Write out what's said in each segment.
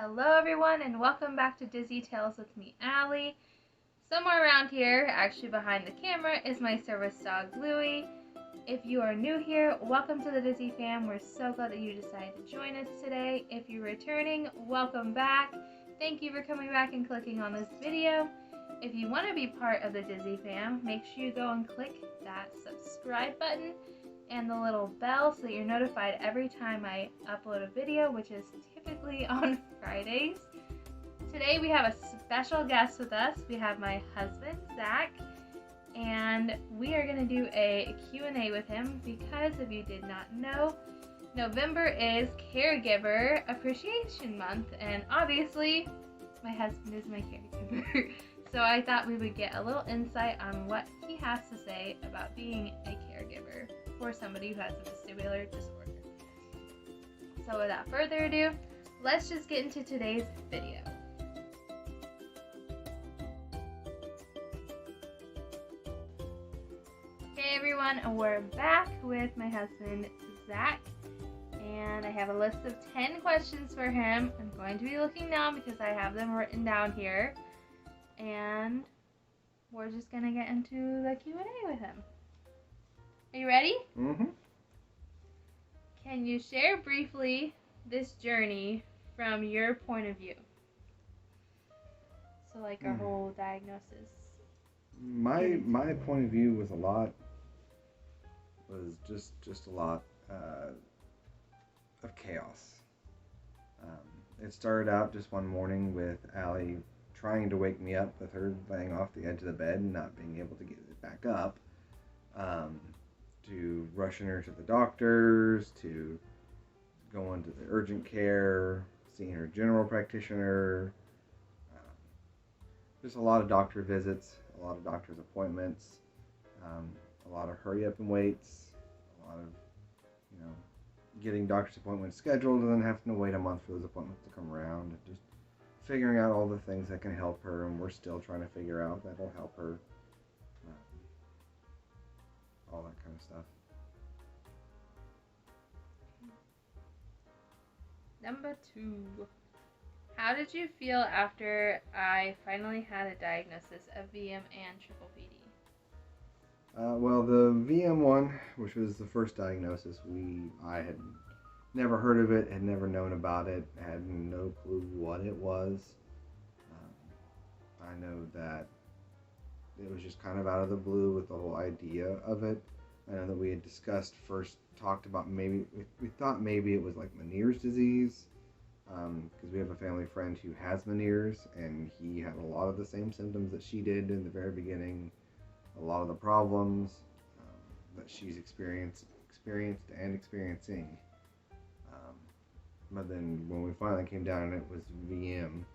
Hello everyone and welcome back to Dizzy Tales with me, Allie. Somewhere around here, actually behind the camera, is my service dog, Louie. If you are new here, welcome to the Dizzy fam. We're so glad that you decided to join us today. If you're returning, welcome back. Thank you for coming back and clicking on this video. If you want to be part of the Dizzy fam, make sure you go and click that subscribe button and the little bell so that you're notified every time I upload a video, which is typically on Fridays. Today we have a special guest with us. We have my husband, Zach, and we are going to do a Q&A with him because if you did not know, November is Caregiver Appreciation Month, and obviously my husband is my caregiver. So I thought we would get a little insight on what he has to say about being a caregiver for somebody who has a vestibular disorder. So without further ado, let's just get into today's video. Hey everyone, we're back with my husband Zach, and I have a list of 10 questions for him. I'm going to be looking now because I have them written down here, and we're just gonna get into the Q&A with him. Are you ready? Mm-hmm. Can you share briefly this journey from your point of view? So like our whole diagnosis. My point of view was just a lot of chaos. It started out just one morning with Allie trying to wake me up with her laying off the edge of the bed and not being able to get it back up. To rushing her to the doctors, to going to the urgent care, seeing her general practitioner, just a lot of doctor visits, a lot of doctor's appointments, a lot of hurry up and waits, a lot of, getting doctor's appointments scheduled and then having to wait a month for those appointments to come around, and just figuring out all the things that can help her, and we're still trying to figure out that'll help her. All that kind of stuff. Number 2. How did you feel after I finally had a diagnosis of VM and pppd? Well, the VM1, which was the first diagnosis, I had never heard of it, had never known about it, had no clue what it was. I know that it was just kind of out of the blue with the whole idea of it. I know that we had talked about we thought maybe it was like Meniere's disease, because we have a family friend who has Meniere's, and he had a lot of the same symptoms that she did in the very beginning, a lot of the problems that she's experienced and experiencing. But then when we finally came down and it was VM,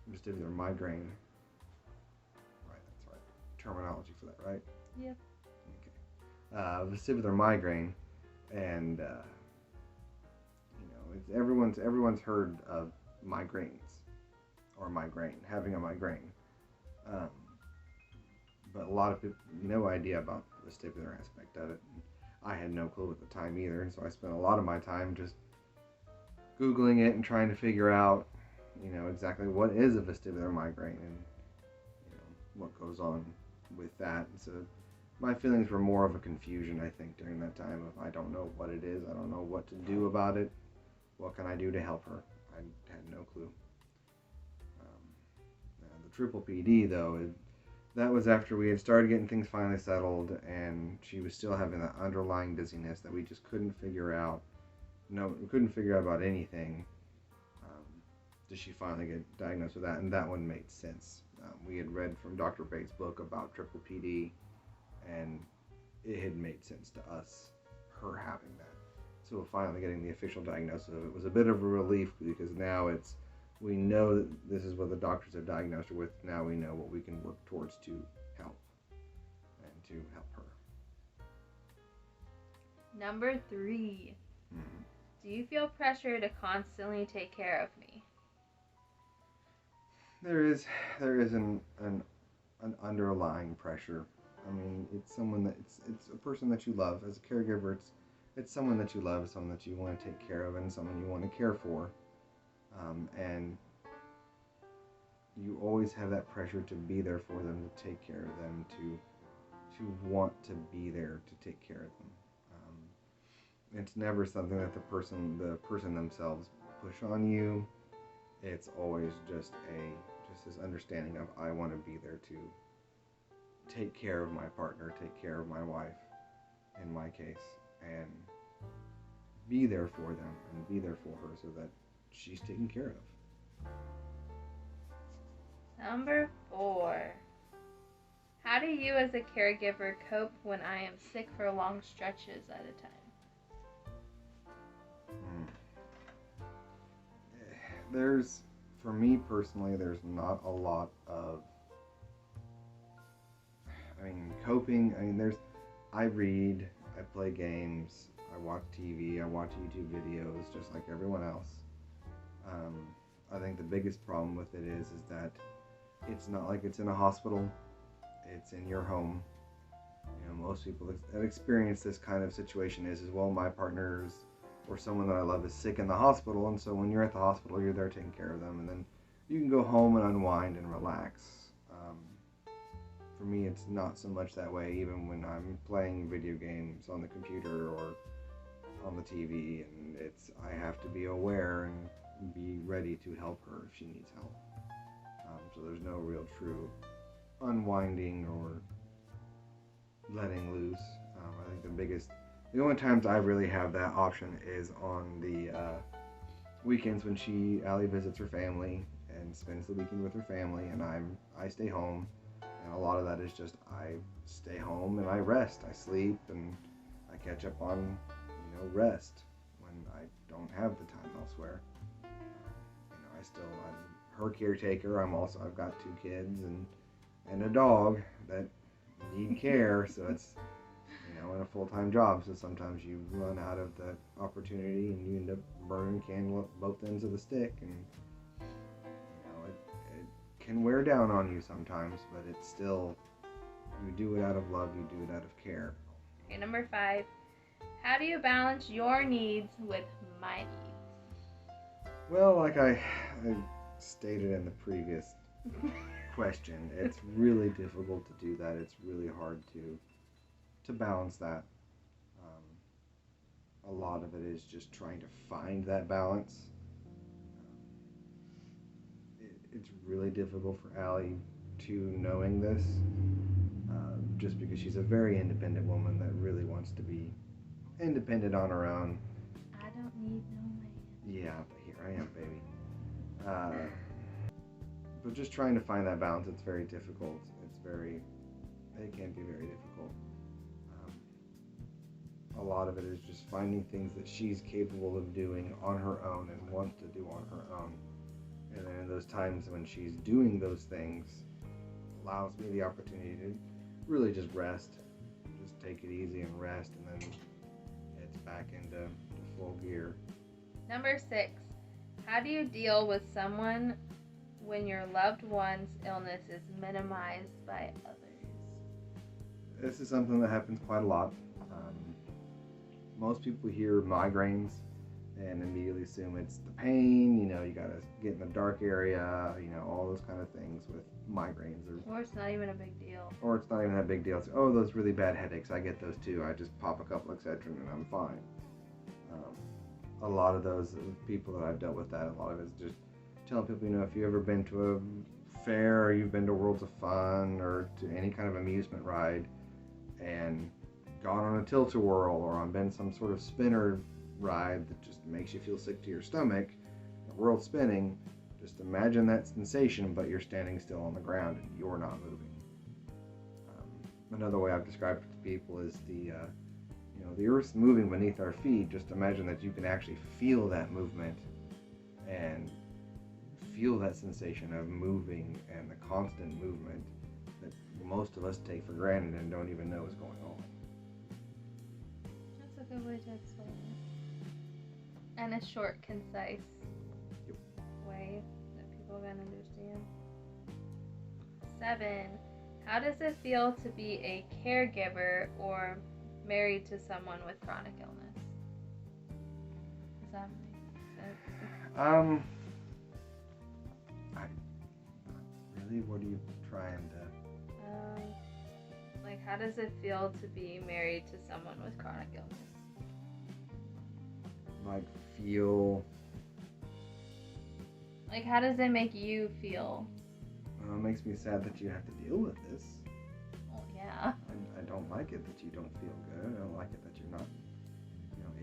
vestibular migraine. Terminology for that, right? Yep. Okay. Vestibular migraine, and everyone's heard of migraines or having a migraine, but a lot of people no idea about the vestibular aspect of it. I had no clue at the time either, and so I spent a lot of my time just Googling it and trying to figure out, exactly what is a vestibular migraine and what goes on with that. And so my feelings were more of a confusion, I think, during that time of I don't know what it is, I don't know what to do about it, what can I do to help her? I had no clue. The pppd, though, that was after we had started getting things finally settled, and she was still having that underlying dizziness that we just couldn't figure out. No, we couldn't figure out about anything. Did she finally get diagnosed with that? And that one made sense. We had read from Dr. Bates' book about pppd, and it had made sense to us, her having that. So finally getting the official diagnosis of it was a bit of a relief, because now we know that this is what the doctors have diagnosed her with. Now we know what we can work towards to help and to help her. Number 3. Do you feel pressure to constantly take care of me? There is an underlying pressure. I mean, it's someone that it's a person that you love. As a caregiver, it's someone that you love, someone that you want to take care of, and someone you want to care for. And you always have that pressure to be there for them, to take care of them, to want to be there to take care of them. It's never something that the person themselves push on you. It's always just this understanding of, I want to be there to take care of my partner, take care of my wife, in my case, and be there for them and be there for her so that she's taken care of. Number 4. How do you as a caregiver cope when I am sick for long stretches at a time? For me personally, there's not a lot of, coping. I read, I play games, I watch TV, I watch YouTube videos, just like everyone else. I think the biggest problem with it is that it's not like it's in a hospital, it's in your home. Most people that experience this kind of situation is well, my partner's or someone that I love is sick in the hospital, and so when you're at the hospital, you're there taking care of them, and then you can go home and unwind and relax. For me, it's not so much that way, even when I'm playing video games on the computer or on the TV, and I have to be aware and be ready to help her if she needs help. So there's no real true unwinding or letting loose. I think the only times I really have that option is on the weekends when Allie visits her family and spends the weekend with her family, and I stay home, and a lot of that is just I stay home and I rest, I sleep, and I catch up on rest when I don't have the time elsewhere. I'm her caretaker. I've got 2 kids and a dog that need care, so it's in a full-time job, so sometimes you run out of the opportunity and you end up burning candle at both ends of the stick, and it can wear down on you sometimes, but it's still, you do it out of love, you do it out of care. Okay, number 5. How do you balance your needs with my needs? Well, like I stated in the previous question, it's really difficult to do that. It's really hard to balance that. A lot of it is just trying to find that balance. It's really difficult for Allie knowing this, just because she's a very independent woman that really wants to be independent on her own. I don't need no man. Yeah, but here I am, baby. But just trying to find that balance, it's very difficult. It can be very difficult. A lot of it is just finding things that she's capable of doing on her own and wants to do on her own. And then in those times when she's doing those things, allows me the opportunity to really just rest. Just take it easy and rest, and then it's back into full gear. Number 6. How do you deal with someone when your loved one's illness is minimized by others? This is something that happens quite a lot. Most people hear migraines and immediately assume it's the pain, you gotta get in the dark area, all those kind of things with migraines. Or it's not even a big deal. Or it's not even that big deal. It's, those really bad headaches, I get those too. I just pop a couple Excedrin and I'm fine. A lot of those people that I've dealt with that, a lot of it's just telling people, if you've ever been to a fair or you've been to Worlds of Fun or to any kind of amusement ride and gone on a tilt-a-whirl or on been some sort of spinner ride that just makes you feel sick to your stomach, the world's spinning, just imagine that sensation, but you're standing still on the ground and you're not moving. Another way I've described it to people is the earth's moving beneath our feet. Just imagine that you can actually feel that movement and feel that sensation of moving and the constant movement that most of us take for granted and don't even know is going on. That's a good way to explain it. And a short, concise way that people can understand. 7. How does it feel to be a caregiver or married to someone with chronic illness? that make sense? Really, what are you trying to? Like, how does it feel to be married to someone with chronic illness? Like, feel? Like, how does it make you feel? It makes me sad that you have to deal with this. Well, yeah. I don't like it that you don't feel good. I don't like it that you're not,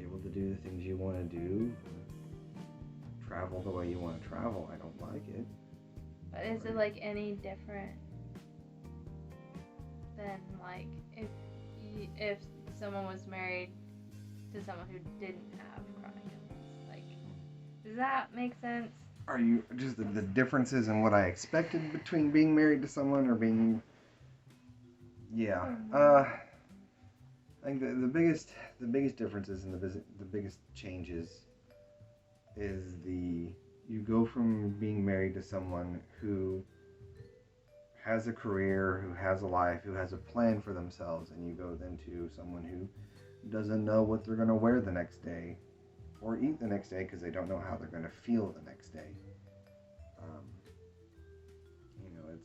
able to do the things you want to do. Travel the way you want to travel. I don't like it. But is it like any different than like if someone was married to someone who didn't have chronic illness? Like, does that make sense? Are you just the differences in what I expected between being married to someone or being? Yeah. I think the biggest differences and the biggest changes is you go from being married to someone who has a career, who has a life, who has a plan for themselves, and you go then to someone who doesn't know what they're going to wear the next day or eat the next day because they don't know how they're going to feel the next day.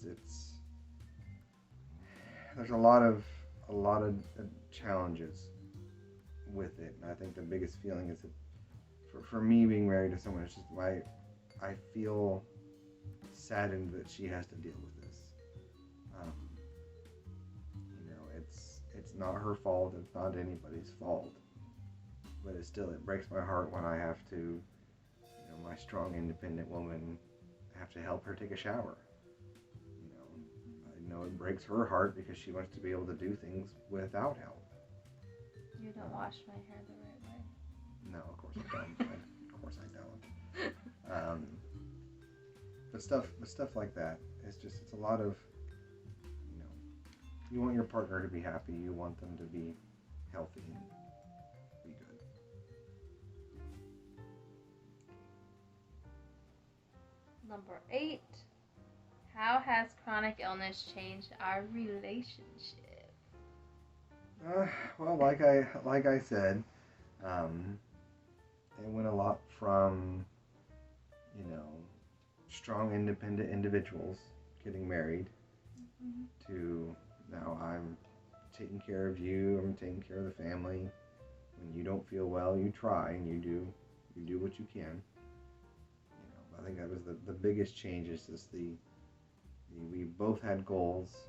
It's there's a lot of challenges with it, and I think the biggest feeling is that for me being married to someone, it's just I feel saddened that she has to deal with this. It's not her fault. It's not anybody's fault. But it breaks my heart when I have to, my strong, independent woman, have to help her take a shower. I know it breaks her heart because she wants to be able to do things without help. You don't wash my hair the right way. No, of course I don't. Of course I don't. But stuff like that. It's a lot of, you want your partner to be happy. You want them to be healthy and be good. Number 8. How has chronic illness changed our relationship? Well, like I said, it went a lot from, strong, independent individuals getting married to now I'm taking care of you. I'm taking care of the family. When you don't feel well, you try and you do what you can. I think that was the biggest change is just we both had goals,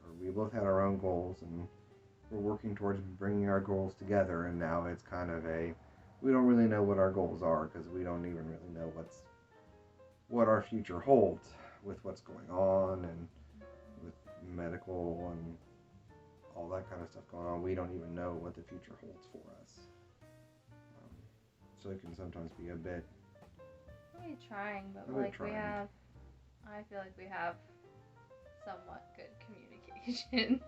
or we both had our own goals, and we're working towards bringing our goals together. And now it's kind of we don't really know what our goals are because we don't even really know what our future holds with what's going on and with medical and all that kind of stuff going on. We don't even know what the future holds for us. So it can sometimes be a bit. We're trying, but I feel like we have somewhat good communication.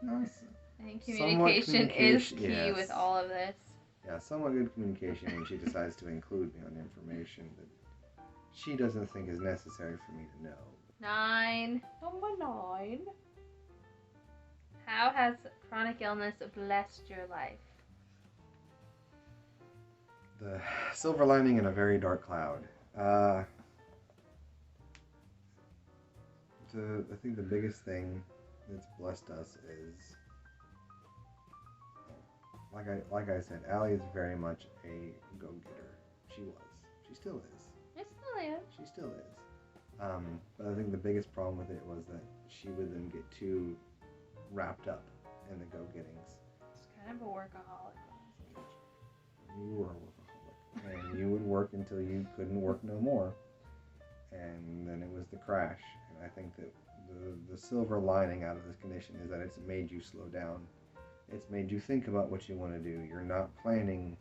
I think communication is key with all of this. Yeah, somewhat good communication when she decides to include me on information that she doesn't think is necessary for me to know. 9. Number 9. How has chronic illness blessed your life? The silver lining in a very dark cloud. I think the biggest thing that's blessed us is, like I said, Allie is very much a go-getter. She still is. She still is. But I think the biggest problem with it was that she would then get too wrapped up in the go-gettings. It's kind of a workaholic. You were a workaholic. And you would work until you couldn't work no more. And then it was the crash. And I think that the silver lining out of this condition is that it's made you slow down. It's made you think about what you want to do. You're not planning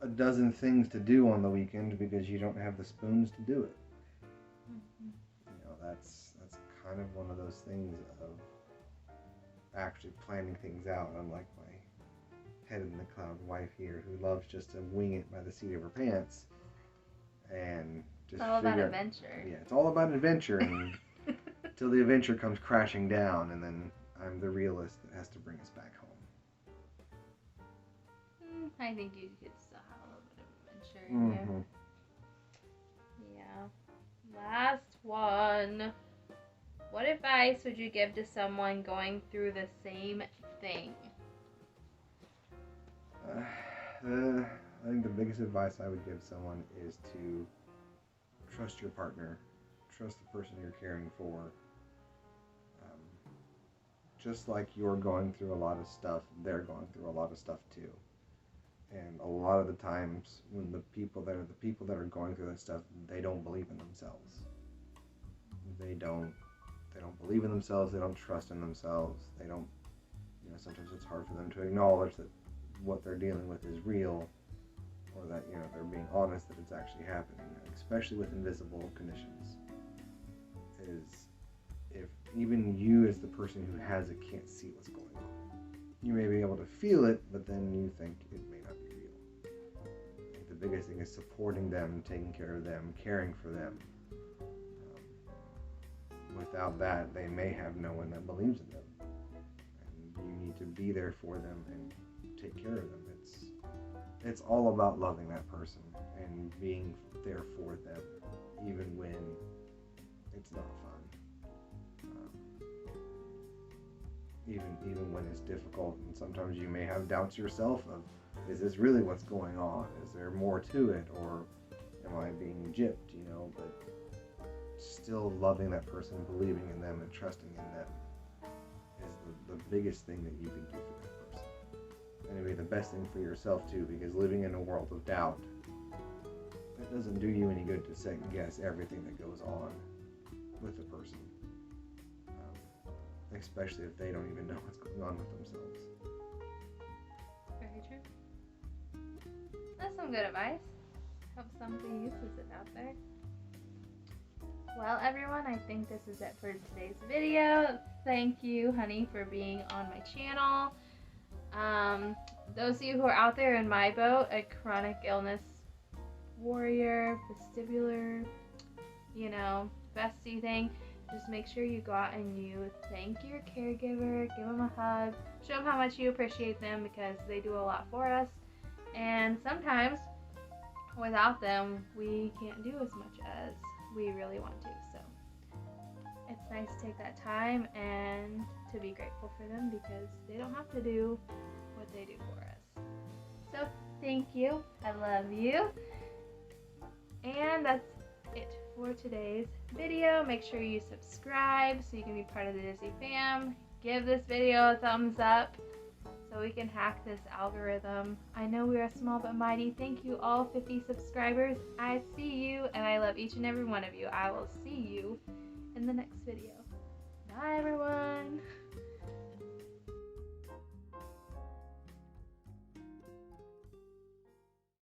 a dozen things to do on the weekend because you don't have the spoons to do it. That's kind of one of those things of actually planning things out, unlike my head in the cloud wife here who loves just to wing it by the seat of her pants and just it's all about adventure. Yeah, it's all about adventure and till the adventure comes crashing down, and then I'm the realist that has to bring us back home. I think you could still have a little bit of adventure. in there. Yeah. Last one. What advice would you give to someone going through the same thing? I think the biggest advice I would give someone is to trust your partner, trust the person you're caring for. Just like you're going through a lot of stuff, they're going through a lot of stuff too. And a lot of the times when the people that are going through that stuff, they don't believe in themselves. They don't believe in themselves, they don't trust in themselves, they don't, sometimes it's hard for them to acknowledge that what they're dealing with is real, or that, they're being honest that it's actually happening, especially with invisible conditions. Is if even you as the person who has it can't see what's going on. You may be able to feel it, but then you think it may not be real. I think the biggest thing is supporting them, taking care of them, caring for them. Without that, they may have no one that believes in them. And you need to be there for them and take care of them. It's all about loving that person and being there for them, even when it's not fun. Even when it's difficult, and sometimes you may have doubts yourself of, is this really what's going on? Is there more to it, or am I being gypped? But still loving that person, believing in them, and trusting in them is the biggest thing that you can do for that person. And it'd be the best thing for yourself too, because living in a world of doubt, it doesn't do you any good to second guess everything that goes on with the person. Especially if they don't even know what's going on with themselves. Very true. That's some good advice. Hope somebody uses it out there. Well, everyone, I think this is it for today's video. Thank you, honey, for being on my channel. Those of you who are out there in my boat, a chronic illness warrior, vestibular, vesty thing, just make sure you go out and you thank your caregiver, give them a hug, show them how much you appreciate them, because they do a lot for us. And sometimes without them, we can't do as much as we really want to. So it's nice to take that time and to be grateful for them, because they don't have to do what they do for us. So thank you. I love you. And that's it for today's video. Make sure you subscribe so you can be part of the Dizzy fam. Give this video a thumbs up so we can hack this algorithm. I know we are small but mighty. Thank you, all 50 subscribers. I see you, and I love each and every one of you. I will see you in the next video. Bye, everyone.